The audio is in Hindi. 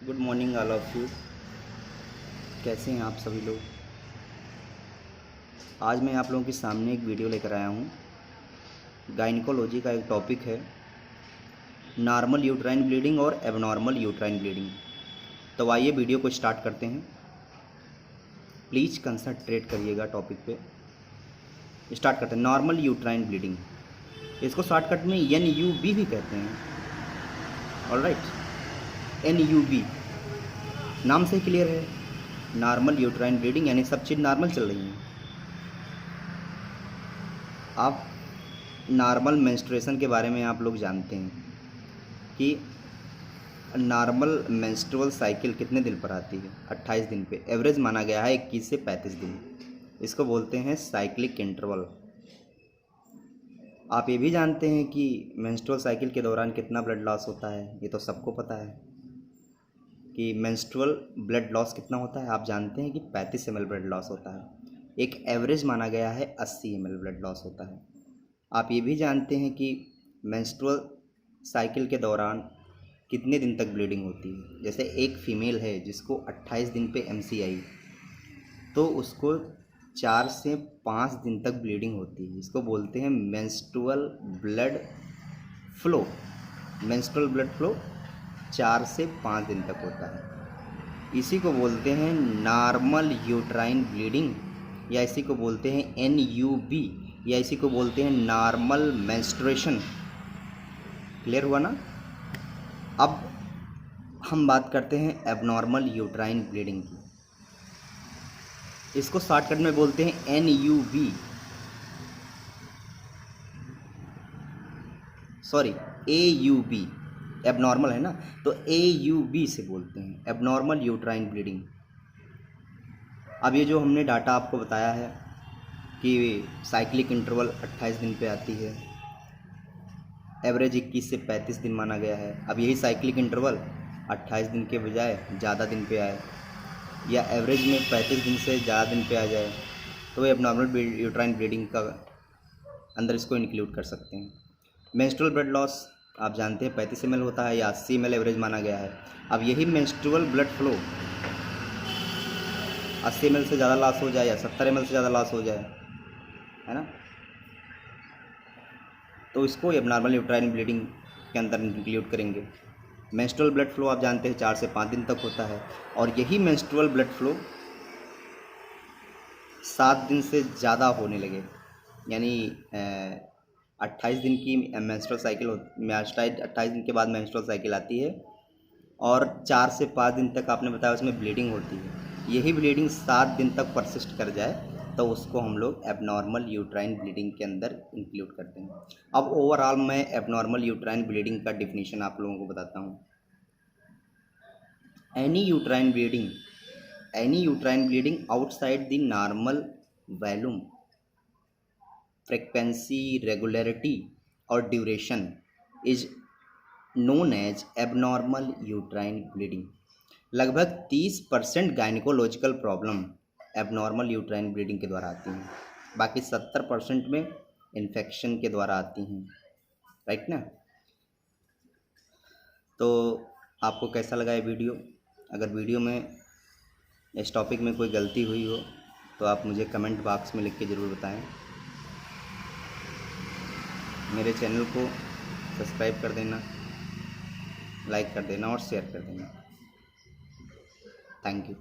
Good morning all of you. कैसे हैं आप सभी लोग। आज मैं आप लोगों के सामने एक वीडियो लेकर आया हूँ। गायनिकोलॉजी का एक टॉपिक है नॉर्मल यूट्राइन ब्लीडिंग और एबनॉर्मल यूट्राइन ब्लीडिंग। तो आइए वीडियो को स्टार्ट करते हैं। प्लीज़ कंसंट्रेट करिएगा टॉपिक पे। स्टार्ट करते हैं। नॉर्मल यूट्राइन ब्लीडिंग, इसको शॉर्टकट में NUB भी कहते हैं। ऑलराइट, NUB नाम से क्लियर है। नॉर्मल यूट्राइन ब्लीडिंग यानी सब चीज़ नॉर्मल चल रही है। आप नॉर्मल मेंस्ट्रुएशन के बारे में आप लोग जानते हैं कि नॉर्मल मेंस्ट्रुअल साइकिल कितने दिन पर आती है? 28 दिन पे। एवरेज माना गया है 21 से 35 दिन। इसको बोलते हैं साइक्लिक इंटरवल। आप ये भी जानते हैं कि मेंस्ट्रुअल साइकिल के दौरान कितना ब्लड लॉस होता है। ये तो सबको पता है कि मेंस्ट्रुअल ब्लड लॉस कितना होता है। आप जानते हैं कि 35 ml ब्लड लॉस होता है। एक एवरेज माना गया है 80 ml ब्लड लॉस होता है। आप ये भी जानते हैं कि मेंस्ट्रुअल साइकिल के दौरान कितने दिन तक ब्लीडिंग होती है। जैसे एक फीमेल है जिसको 28 दिन पे MC आई तो उसको 4 से 5 दिन तक ब्लीडिंग होती है। इसको बोलते हैं menstrual blood flow. Menstrual blood flow 4 से 5 दिन तक होता है। इसी को बोलते हैं नॉर्मल यूट्राइन ब्लीडिंग, या इसी को बोलते हैं NUB, या इसी को बोलते हैं नॉर्मल मेंस्ट्रुएशन। क्लियर हुआ ना। अब हम बात करते हैं एबनॉर्मल यूट्राइन ब्लीडिंग की। इसको शॉर्टकट में बोलते हैं NUB, सॉरी AUB। एबनॉर्मल है ना, तो AUB से बोलते हैं एबनॉर्मल यूट्राइन ब्लीडिंग। अब ये जो हमने डाटा आपको बताया है कि साइक्लिक इंटरवल 28 दिन पे आती है, एवरेज 21 से 35 दिन माना गया है। अब यही साइक्लिक इंटरवल 28 दिन के बजाय ज़्यादा दिन पे आए, या एवरेज में 35 दिन से ज़्यादा दिन पे आ जाए, तो ये एबनॉर्मल यूट्राइन ब्लीडिंग का अंदर इसको इंक्लूड कर सकते हैं। मेंस्ट्रुअल ब्लड लॉस आप जानते हैं 35 ml होता है, या 80 ml एवरेज माना गया है। अब यही मेंस्ट्रुअल ब्लड फ्लो 80 ml से ज़्यादा लॉस हो जाए या 70 ml से ज़्यादा लॉस हो जाए, है ना, तो इसको एबनॉर्मल यूट्राइन ब्लीडिंग के अंदर इंक्लूड करेंगे। मेंस्ट्रुअल ब्लड फ्लो आप जानते हैं 4 से 5 दिन तक होता है, और यही मेंस्ट्रुअल ब्लड फ्लो 7 दिन से ज़्यादा होने लगे, यानी 28 दिन की मेंस्ट्रुअल साइकिल 28 दिन के बाद मेंस्ट्रुअल साइकिल आती है, और 4 से 5 दिन तक आपने बताया उसमें ब्लीडिंग होती है। यही ब्लीडिंग 7 दिन तक परसिस्ट कर जाए तो उसको हम लोग एबनॉर्मल यूट्राइन ब्लीडिंग के अंदर इंक्लूड करते हैं। अब ओवरऑल मैं एबनॉर्मल यूट्राइन ब्लीडिंग का डिफिनीशन आप लोगों को बताता हूँ। Any uterine bleeding outside the normal volume, frequency, regularity और duration is known as abnormal uterine bleeding. लगभग 30% gynaecological problem abnormal uterine bleeding के द्वारा आती हैं, बाकी 70% में इन्फेक्शन के द्वारा आती हैं। राइट ना। तो आपको कैसा लगा ये वीडियो? अगर वीडियो में इस टॉपिक में कोई गलती हुई हो तो आप मुझे कमेंट बॉक्स में लिख के ज़रूर बताएं। मेरे चैनल को सब्सक्राइब कर देना, लाइक कर देना और शेयर कर देना। Thank you.